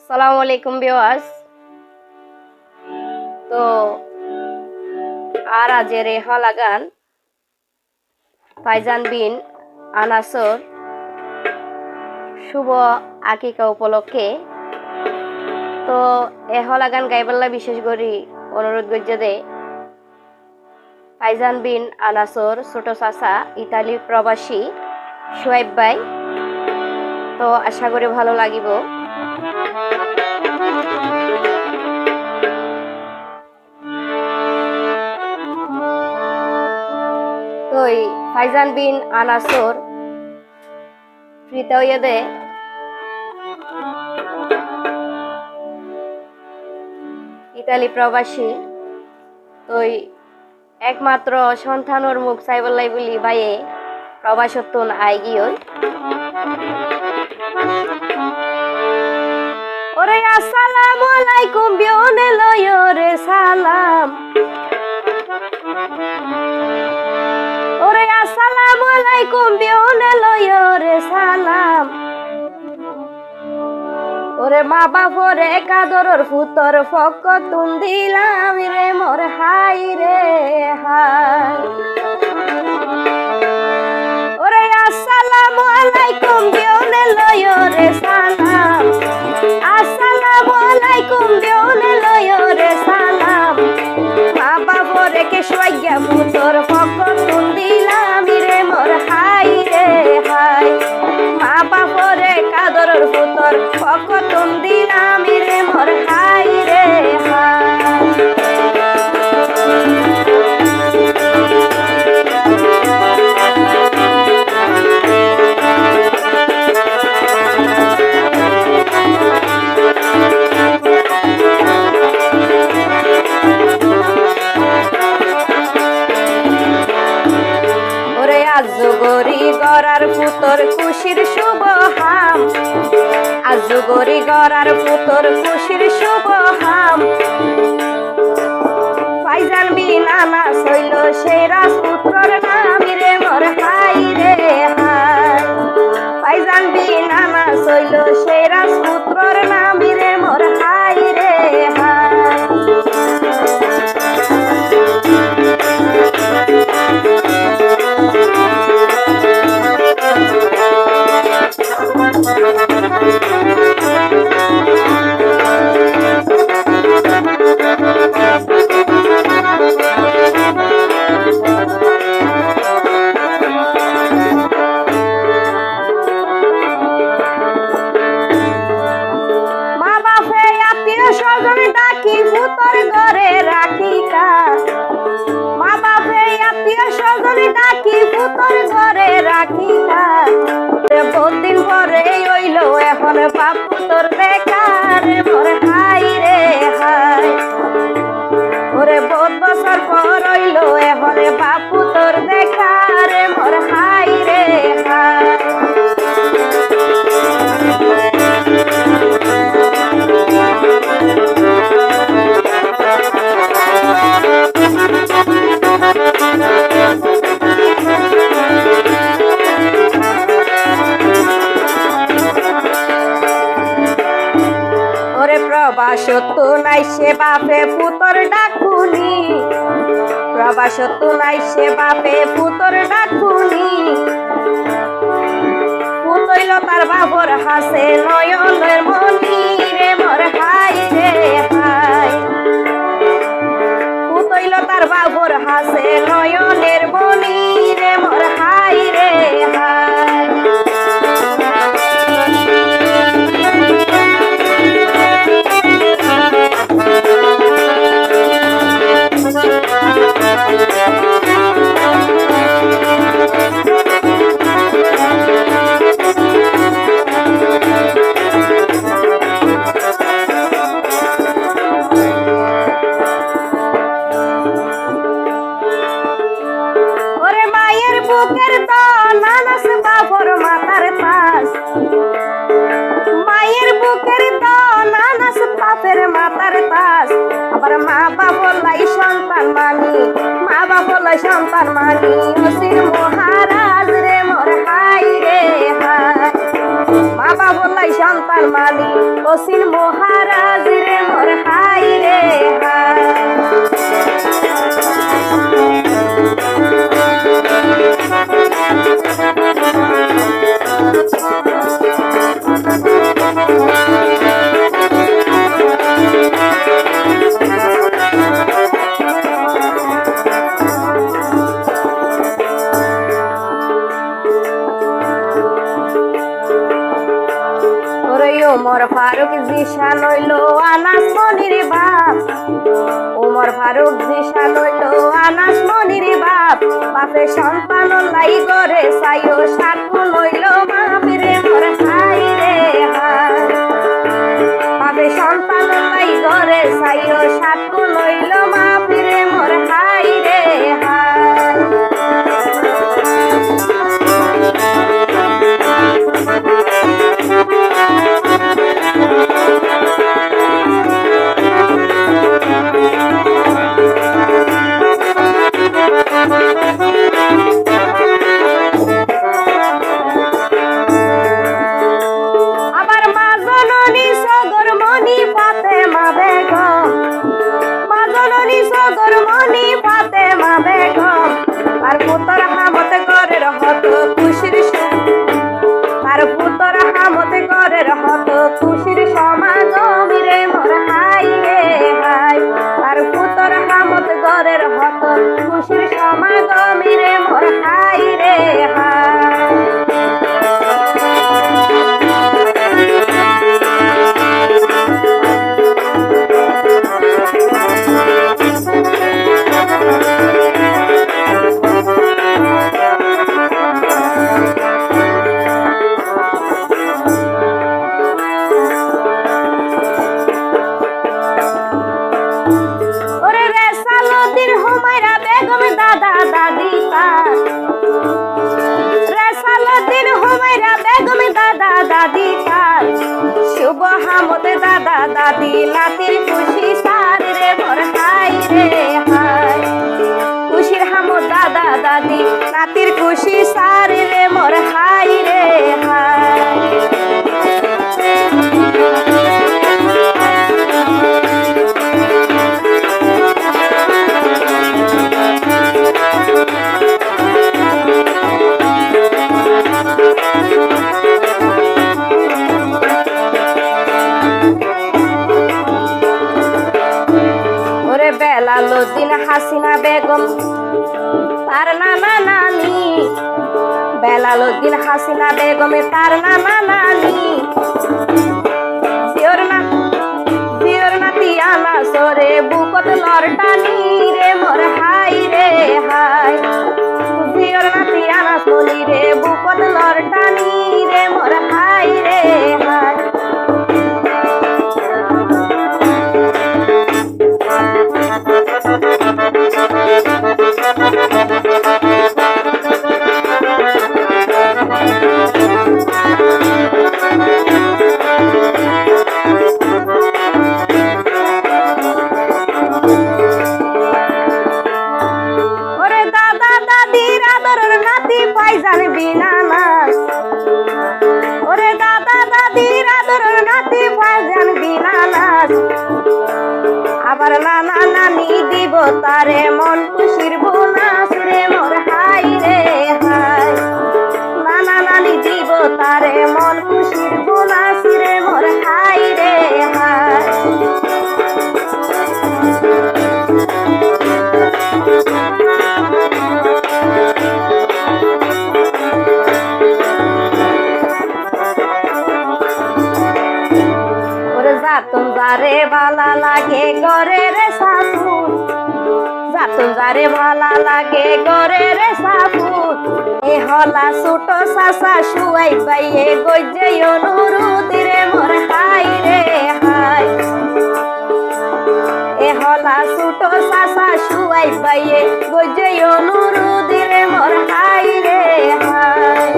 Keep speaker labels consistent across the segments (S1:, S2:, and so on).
S1: আসসালামু আলাইকুম ভিউয়ার্স। তো আর আজের এ হলাগান ফাইজান বিন আনাসর শুভ আকিকা উপলক্ষে তো এ হলাগান গাইবাল্লা বিশেষ করে অনুরোধ করছে দে ফাইজান বিন আনাসর ছোট চাচা ইতালি প্রবাসী সোহাইব ভাই। তো আশা করি ভালো লাগিব। তো ফাইজান বিন আনাসর ফ্রিতে ইতালি প্রবাসী। তো একমাত্র সন্তানোর মুখ চাইবলাই বলি বাইয়ে প্রবাসত্বন আই গিয়ে ওরে আসসালামু আলাইকুম বিয়নে লয় রে সালাম। ওরে আসসালামু আলাইকুম বিয়নে লয় রে সালাম। ওরে মা বাপরে কাদরর ফুতর ফক তুন দিলাম রে মোর হাই রে হাই। ওরে আসসালামু আলাইকুম বিয়নে লয় রে সালাম। আসসালামু আলাইকুম বিয়নে লয় রে সালাম। মা বাপরে কে সোয়াইয়া ফুতর ফক তুন দিলাম রে মোর হাই রে হাই। মা বাপরে কাদরর ফুতর ফক তুন দিলাম রে মোর হাই রে হাই। আজগরি গড়ার পুতর খুশির শুভ হাম। আজগরি গড়ার পুতর খুশির শুভ হাম। ফাইজান বিন আনাস হইল সেই রাজপুত্রর নাম রে মোর হাই রে হাই। ফাইজান বিন আনাস হইল সেই রাজপুত্রর নাম রে মোর হাই রে হাই। ডাকি ভূতর ঘরে রাখিকা। মা বাপে আত্মীয় স্বজন ডাকি ভূতর ঘরে রাখিকা। বহুদিন পরে হইল এখন বাপু তোর বেকার মোর হাই রে হাই। ওরে বহুত বছর পর হইল এখন বাপু তোর বেকার মোর হাই রে হাই। প্রবাসত্ব নাই সে বাপে পুতর ডাকুনি। প্রবাসত্ব নাই সে বাপে পুতর ডাকুনি। পুতইল তার বাবর হাসে নয়নের মনি রে মোর হাই রে হাই। পুতইল তার বাবর হাসে নয়নের মনি রে মোর হাই রে হাই। বুকের দল আনাস বাবর মাথার তাস। মায়ের বুকের দল আনাস বাপের মাথার তাস। আবার মা বাবলাই সন্তান মানি। মা বাবলাই সন্তান মানি ওসির মহারাজ রে মোর হাই রে হাই। মা বাবা বললাই সন্তান মানি অসীন মহারাজ রে মোর হাই রে হাই। ওমর ফারুক জিশান হইল আনাস মনির বাপ, ওমর ফারুক জিশান হইল আনাস মনির বাপ। বাপে সন্তান লাই করে সাইও সাকুন হইল বাপরে মোর হাই রে হাই। বাপে সন্তান লাই করে সাইও সাকুন হইল বাপরে মোর হাই রে হাই। খুশির সমাগম রে মোর হাই রে হাই। তার পুতর হামত গরের হত খুশির সমাগম রে মোর হাই রে হাই। দাদা দাদি তার রেসালুদ্দিন হুমায়রা বেগম দাদা দাদি তার। শুভ হামদ দাদা দাদি নাতির খুশি সার রে মোর হাই রে হাই। খুশির হামদ দাদা দাদি নাতির খুশি সার রে মোর হাই রে হাই। বেলালুদ্দিন হাসিনা বেগম তার নানা নানি, বেলালুদ্দিন হাসিনা বেগম তার নানা নানি। জিওর নাতি আনাস রে বুকত লরটানি রে মোর হাই রে হাই। জিওর নাতি আনাস বলি রে বুকত লরটানি রে মোর হাই রে হাই। ভাইজান বিনানাস ওরে দাদা দাদির আদরের নাতি ভাইজান বিনানাস। আবার নানা নানি দিব তারে মন খুশির বোনাস রে মোর হাই রে হাই। নানা নানি দিব তারে মন খুশির বোনাস রে মোর হাই রে হাই। যাতন যারে ভালা লাগে গরে রে সাপুর, যাতন যারে ভালা লাগে গরে রে সাপুর। এ হলা ছোট চাচা শুয়াই পাইয়ে গজ্জে অনুরোধ রে মোর হাই রে হাই। এ হলা ছোট চাচা শুয়াই পাইয়ে গজ্জে অনুরোধ রে মোর হাই রে হাই।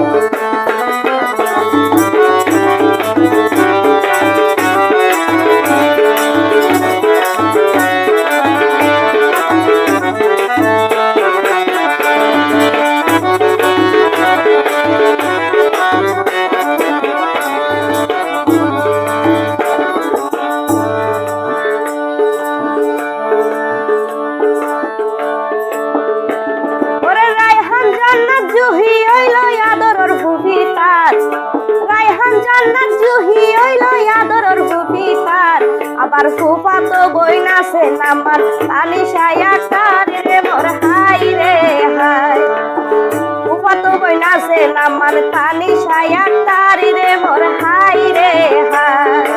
S1: আবার ফুফাতো বইন আছে আমার তানিশা আক্তার রে মোর হাই রে হাই। ফুফাতো বইন আছে আমার তানিশা আক্তার রে মোর হাই রে হাই।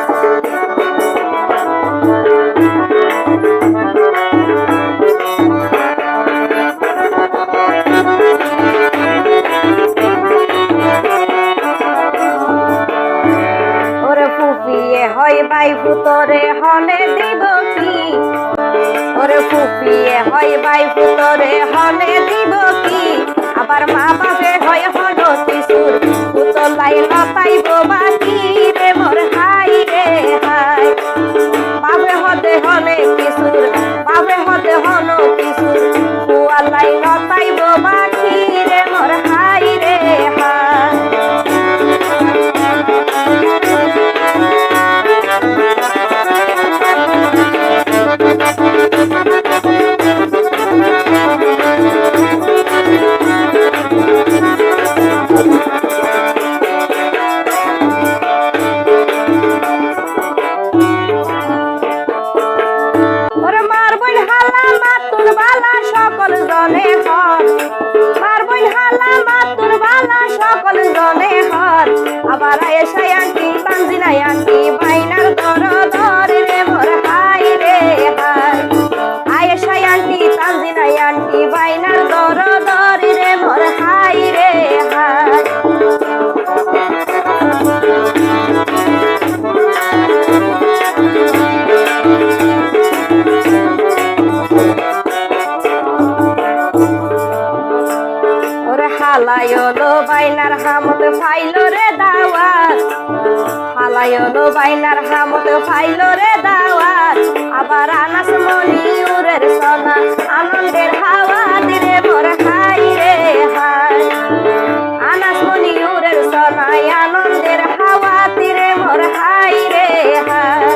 S1: হয় বাই ফুতরে হনে দিব কি, ওরে ফুপিয়ে হয় বাই ফুতরে হনে দিব কি, আবার মা বাপে হয় হন কিশোর পুতলাই লতাইব বাকি রে মোর হাই রে হাই। বাপে হতে হনে কিশোর, বাপে হতে হন কিশোর পুয়ালাই লতাইব বাকি রে মোর হাই রে হাই। সকল জনে হর মার বইন হালা মাতুর বালা সকল জনে হর, আবার আয়েশা আন্টি তানজিনা আন্টি বাইনার দর দর রে মোর হাই রে হাই। আয়েশা আন্টি তানজিনা আন্টি বাইনার দর দর রে মোর হাই রে হাই। হালায়লো বাইনার হামত ফাইলো রে দাওয়াত, হালায়লো বাইনার হামত ফাইলো রে দাওয়াত, আবার আনাস মনিউরের সোনা আনন্দের হাওয়া দিরে মোর হাই রে হাই। আনাস মনিউরের সোনা আনন্দের হাওয়া দিরে মোর হাই রে হাই।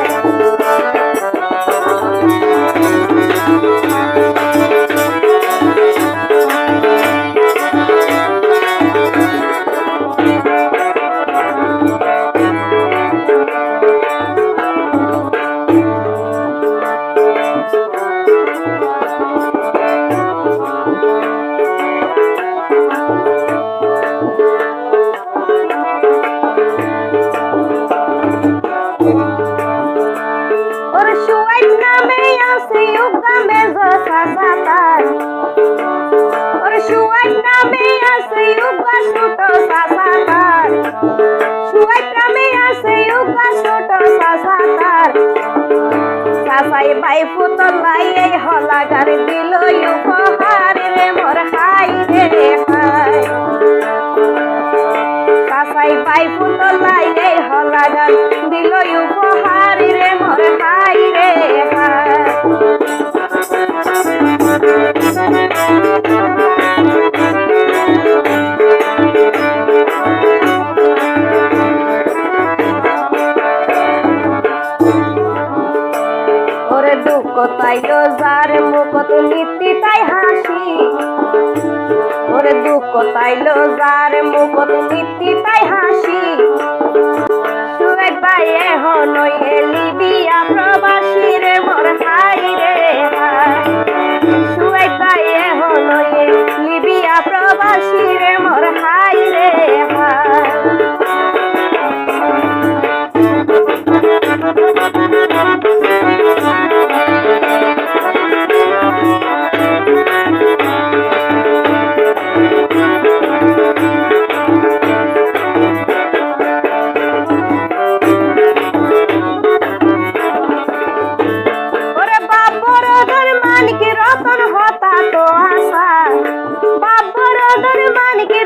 S1: সাসাই বাই ফুতলাই এই হলাগার দিল উপহার রে মোর হাই রে হাই। সাসাই বাই ফুতলাই এই হলাগার দিল উপহার রে মোর হাই রে হাই। তাইলো যার মুখত নীতি তাই হাসি, ওরে দুঃখ তাইলো যার মুখত নীতি তাই হাসি, সুয়েক ভাই এখন লিবিয়া প্রবাসী রে মোর হাই রে হাই। সুয়েক ভাই এখন লিবিয়া প্রবাসী রে মোর হাই রে হাই।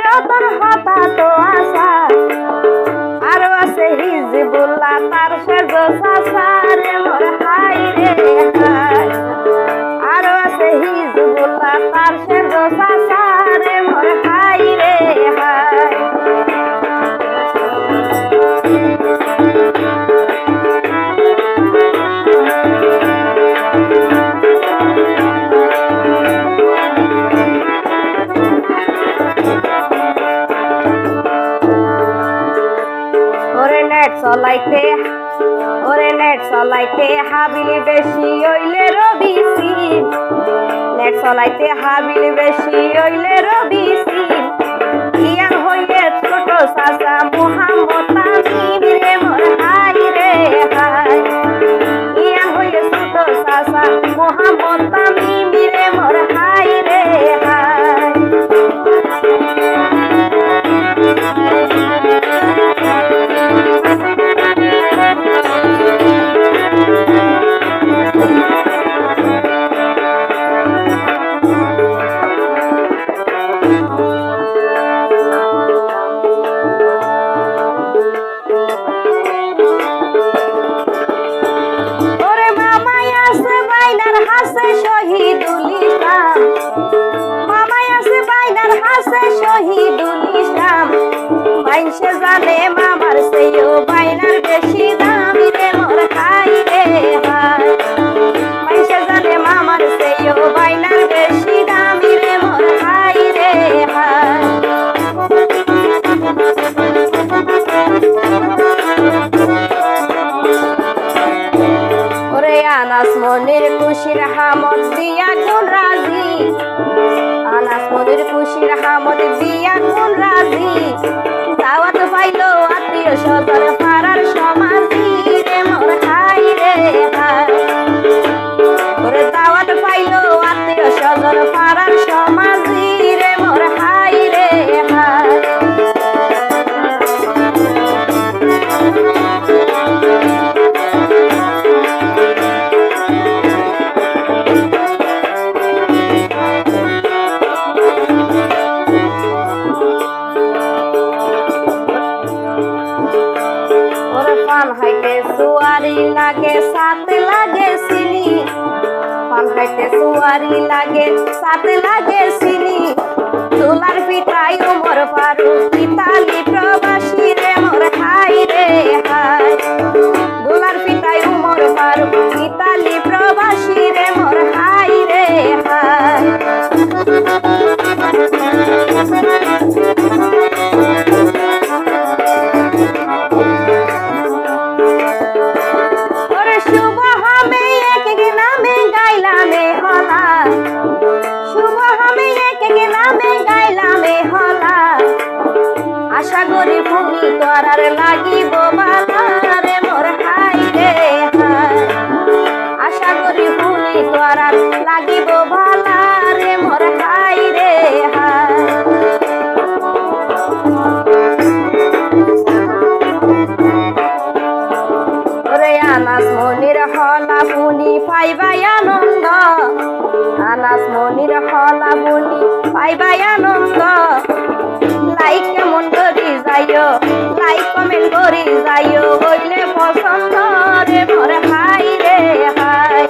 S1: রতন হতা তো আশা, আরো আছে হিজবুল্লাহ তার সেজ সাসারে মোর হাই রে হাই। আরো আছে হিজবুল্লাহ তার সেজ সাসারে মোর হাই রে হাই। চলাইতে ওরে নেট নেট চলাইতে হাবিল বেশি হইলে রবি সিম, নেট চলাইতে হাবিল বেশি হইলে রবি সিম, ইয়ান হইলে ছোট চাচা মোহাম্মদ তামিম রে মোর হাই রে হাই, ইয়ান হইলে ছোট চাচা মোহাম্মদ তামিম রে মোর হাই রে হাই। হাসে শহীদুল ইসলাম, মামাই আছে বাইনার হাসে শহীদুল ইসলাম, মাইনসে জানে মামার চেয়েও বাইনার বেশি দাম রে মোর হাই রে হাই, মাইনসে জানে মামার চেয়েও বাইনার বেশি দাম রে মোর হাই রে হাই। আনাস মনির খুশির হামদ দিয়া কোন রাজি, আনাস মনির খুশির হামদ দিয়া কোন রাজি, দাওয়াত পাইলো আত্মীয় স্বজন পাড়ার সমাজি রে মোর হাই রে হাই, ওরে দাওয়াত পাইলো আত্মীয় স্বজন পাড়ার সমাজি রে মোর হাই রে হাই। পান হাইতে সুয়ারি লাগে সাথে লাগে চিনি, পান হাইতে সুয়ারি লাগে সাথে লাগে চিনি, তুলার পিঠাই উমর ফারুক ইতালি প্রবাসী রে মোর হাই রে হাই, তুলার পিঠাই উমর ফারুক ইতালি প্রবাসী রে মোর হাই রে হাই। আশা করি ভূমি করার লাগিব বালা রে মোর হাই রে হাই, আশা করি ভূমি করার লাগিব বালা রে মোর হাই রে হাই। ওরে আনাস মনির হলা বুনি পাইবাই আনন্দ, আনাস মনির হলা বুনি পাইবাই আনন্দ, লাইক কেমন করি যাইও, লাইক কমেন্ট করি যাইও, হইলে পছন্দ রে মোর হাই রে হাই,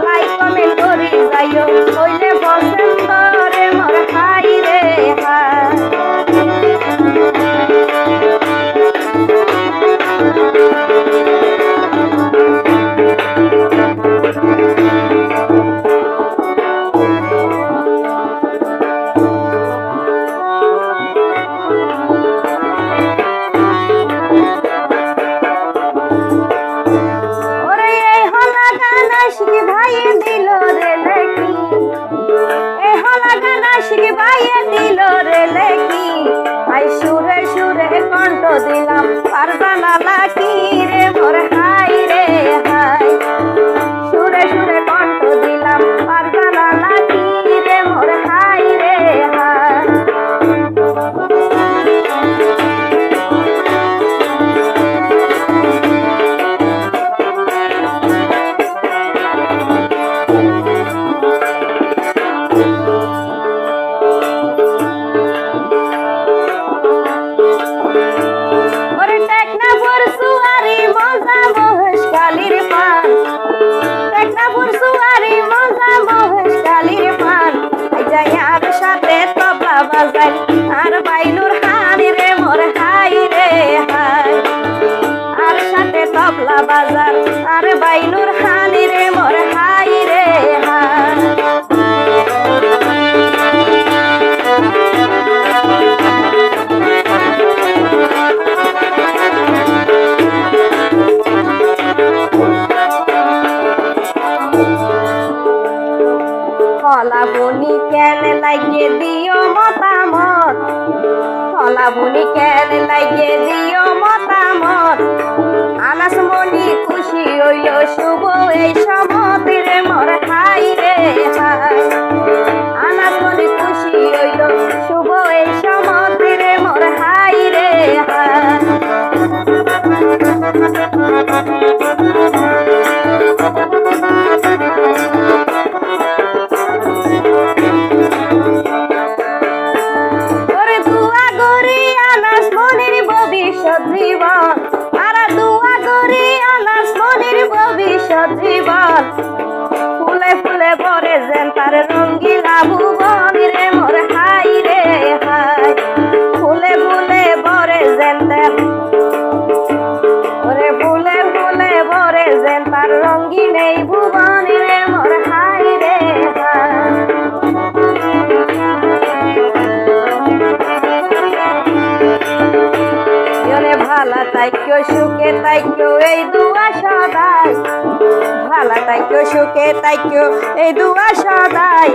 S1: লাইক কমেন্ট করি যাইও, হইলে পছন্দ রে মোর হাই রে হাই। ভাইয়ে দিল রে লেকি, এ হলা গান আশিক ভাইয়ে দিল রে লেকি, আই সুরে সুরে কণ্ঠ দিলাম ফারজানা লাকি রে মোর হাই রে হাই, সুরে সুরে কণ্ঠ দিলাম ফারজানা লাকি রে মোর হাই রে হাই। বাজাই আর বাইনুর হানি রে মোর হাই রে হাই, আর সাথে তবলা বাজার আর বাইনুর হানি রে মোর হাই রে হাই। লাগিয়ে দিও মতামত, ফলাবনি কেন লাগিয়ে দিও মতামত। আনাস মনি খুশি হইল শুভ এই সমতে রে মোর হাই রে হাই। আনাস মনি খুশি হইল শুভ এই সমতে রে মোর হাই রে হাই। ভবিষ্যৎ জীবন আরা দুয়া করি আনাস মনির ভবিষ্যৎ জীবন। ফুলে ফুলে ভরে যেন তার রঙ্গিলা ভুবন রে মোর হাই রে হাই। ফুলে ফুলে ভরে যেন তার ওরে ফুলে ফুলে ভরে যেন তার রঙ্গিন এই ভুবন রে মোর হাই রে হাই। ভালা তাইক্য সুখে তাইক্য এই দুয়া সদাই, ভালা তাইক্য সুখে তাইক্য এই দুয়া সদাই।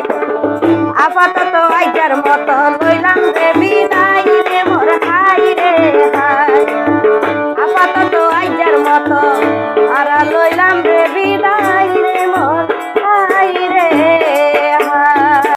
S1: আপাতত আইজার মতো লইলাম রে